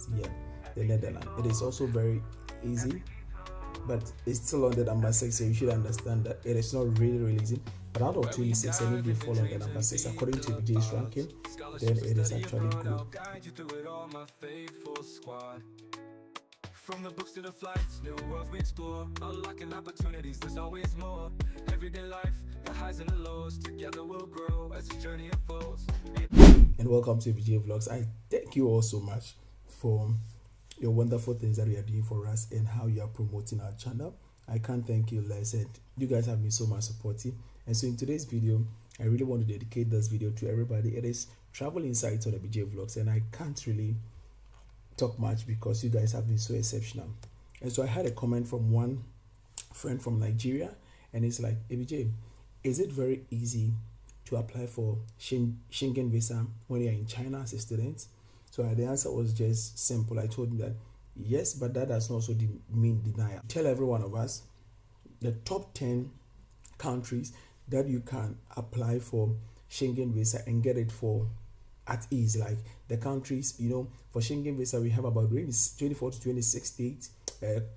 Netherlands. Yeah, the Netherlands. It is also very easy, but it's still on the number 6, so you should understand that it is not really easy. But out of 26, and if they fall on the number 6 according to BJ's ranking, then it is actually good. From the books to the flights, new worlds we explore, unlocking opportunities, there's always more. Everyday life, the highs and the lows, together we'll grow as this journey unfolds. And welcome to BJ Vlogs. I thank you all so much for your wonderful things that you are doing for us and how you are promoting our channel. I can't thank you less, and you guys have been so much supportive. And so in today's video, I really want to dedicate this video to everybody. It is travel insights on the BJ Vlogs, and I can't really talk much because you guys have been so exceptional. And so I had a comment from one friend from Nigeria, and it's like, ABJ, is it very easy to apply for Schengen visa when you're in China as a student? So the answer was just simple. I told him that yes, but that does not also mean denial. Tell every one of us the top 10 countries that you can apply for Schengen visa and get it for at ease. Like the countries, for Schengen visa, we have about 24 to 26 states,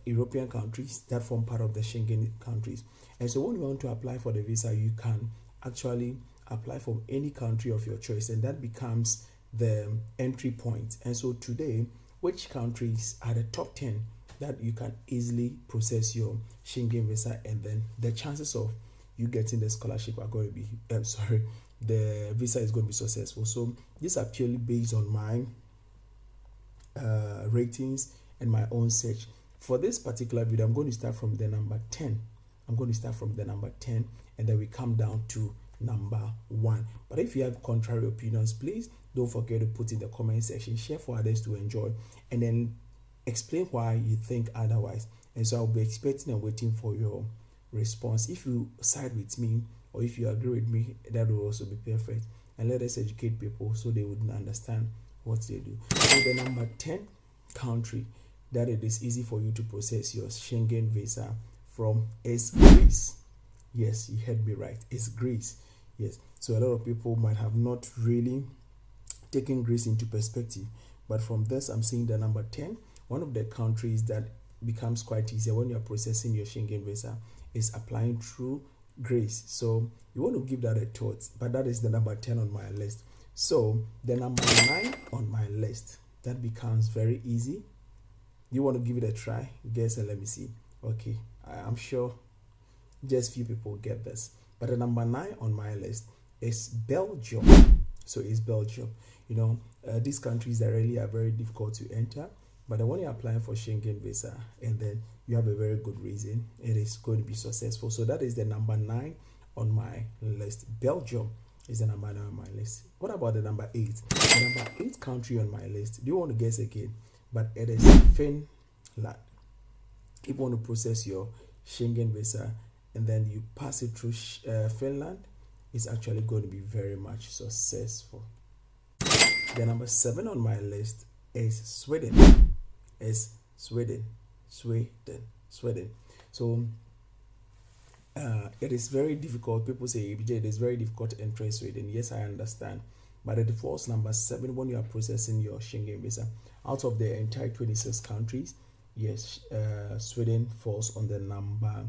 European countries that form part of the Schengen countries. And so when you want to apply for the visa, you can actually apply from any country of your choice, and that becomes the entry point. And so today, which countries are the top 10 that you can easily process your Schengen visa, and then the chances of you getting the scholarship are going to be the visa is going to be successful. So these are purely based on my ratings and my own search. For this particular video, I'm going to start from the number 10. And then we come down to number 1. But if you have contrary opinions, please don't forget to put in the comment section, share for others to enjoy, and then explain why you think otherwise. And so I'll be expecting and waiting for your response. If you side with me or if you agree with me, that will also be perfect. And let us educate people so they would understand what they do. So the number 10 country that it is easy for you to process your Schengen visa from is Greece. Yes, you heard me right. It's Greece. Yes. So a lot of people might have not really taken Greece into perspective. But from this, I'm seeing the number 10. One of the countries that becomes quite easier when you're processing your Schengen visa is applying through Greece. So you want to give that a thought. But that is the number 10 on my list. So the number 9 on my list, that becomes very easy. You want to give it a try? Guess and let me see. Okay, I'm sure just few people get this. But the number 9 on my list is Belgium. So it's Belgium. These countries that really are very difficult to enter. But when you're applying for Schengen visa and then you have a very good reason, it is going to be successful. So that is the number 9 on my list. Belgium is the number 9 on my list. What about the number 8? The number 8 country on my list. Do you want to guess again? But it is Finland. If you want to process your Schengen visa and then you pass it through Finland, it's actually going to be very much successful. The number 7 on my list is Sweden. Sweden. So it is very difficult. People say it is very difficult to enter Sweden. Yes, I understand. But it falls number 7 when you are processing your Schengen visa. Out of the entire 26 countries, yes, Sweden falls on the number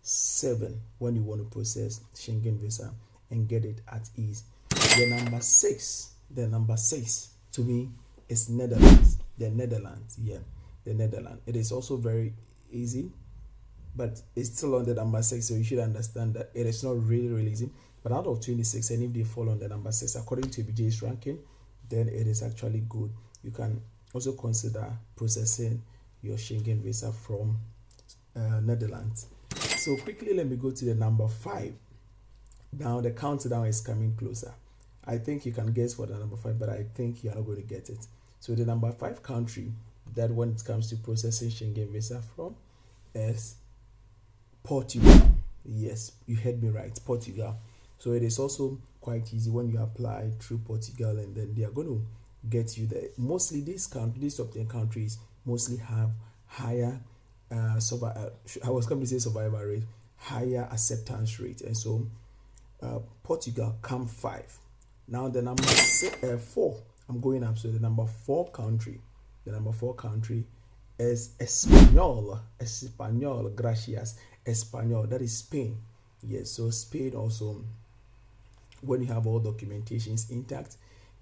7 when you want to process Schengen visa and get it at ease. The number 6 to me is Netherlands. The Netherlands. It is also very easy, but it's still on the number 6, so you should understand that it is not really easy. But out of 26, and if they fall on the number 6 according to BJ's ranking, then it is actually good. You can also consider processing your Schengen visa from Netherlands. So quickly, let me go to the number 5. Now the countdown is coming closer. I think you can guess for the number 5, but I think you are not going to get it. So the number 5 country that when it comes to processing Schengen visa from is Portugal. Yes, you heard me right, Portugal. So it is also quite easy when you apply through Portugal, and then they are going to get you there. Mostly these top 10 countries mostly have higher survival rate, higher acceptance rate, and so Portugal come 5. Now the number 4, I'm going up. So the number 4 country The number 4 country is Espanol, gracias. Espanol, that is Spain. Yes, so Spain also, when you have all documentations intact,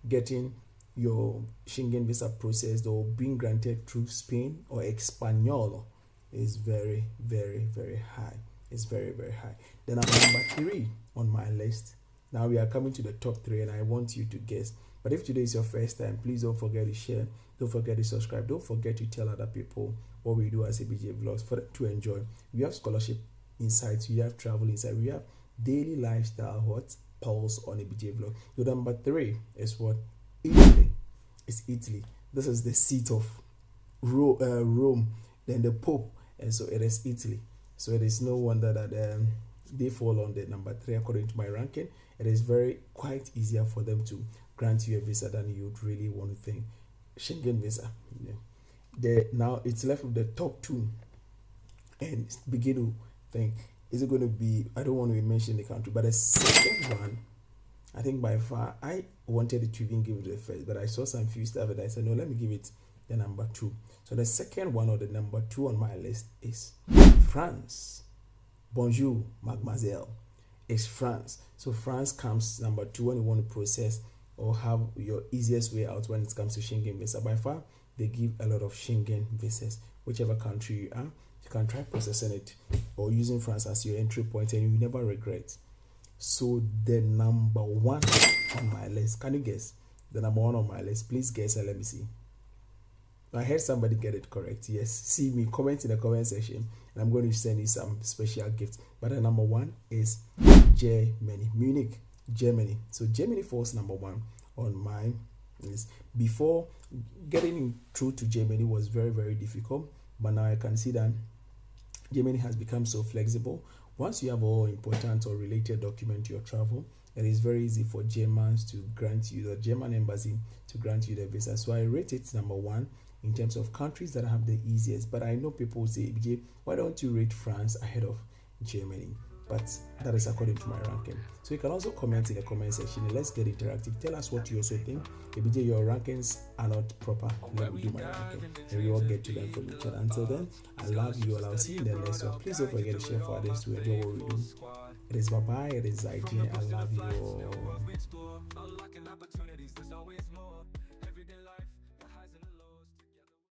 getting your Schengen visa processed or being granted through Spain or Espanol is very, very, very high. It's very, very high. Then I'm number 3 on my list. Now we are coming to the top 3 and I want you to guess. But if today is your first time, please don't forget to share. Don't forget to subscribe. Don't forget to tell other people what we do as ABJ Vlogs for them to enjoy. We have scholarship insights. We have travel insights. We have daily lifestyle pulse on ABJ Vlog. The number 3 is what? Italy. It's Italy. This is the seat of Rome, then the Pope, and so it is Italy. So it is no wonder that they fall on the number 3 according to my ranking. It is quite easier for them to grant you a visa than you'd really want to think. Schengen visa. Yeah. Now it's left with the top 2, and begin to think, is it going to be? I don't want to mention the country, but the second one, I think by far, I wanted to even give it the first, but I saw some few stuff and I said, no, let me give it the number 2. So the second one, or the number 2 on my list, is France. Bonjour, mademoiselle. It's France. So France comes number 2 when you want to process or have your easiest way out when it comes to Schengen visa. By far, they give a lot of Schengen visas. Whichever country you are, you can try processing it or using France as your entry point, and you never regret. So the number 1 on my list, can you guess? The number 1 on my list, please guess and let me see. I heard somebody get it correct. Yes, see me, comment in the comment section, and I'm going to send you some special gifts. But the number 1 is Germany, Munich, Germany. So Germany falls number 1 on my list. Before, getting through to Germany was very, very difficult, but now I can see that Germany has become so flexible. Once you have all important or related document to your travel, it is very easy for Germans to grant you, the German embassy to grant you the visa. So I rate it number 1 in terms of countries that have the easiest. But I know people say, BJ, why don't you rate France ahead of Germany? But that is according to my ranking. So you can also comment in the comment section and let's get interactive. Tell us what you also think. BJ, your rankings are not proper. Let me do my ranking and we all get to learn from each other. Until then, I love you all. I'll see you in the next one. Please don't forget to share for others to enjoy what we do. It is bye-bye. It is IG. I love you all.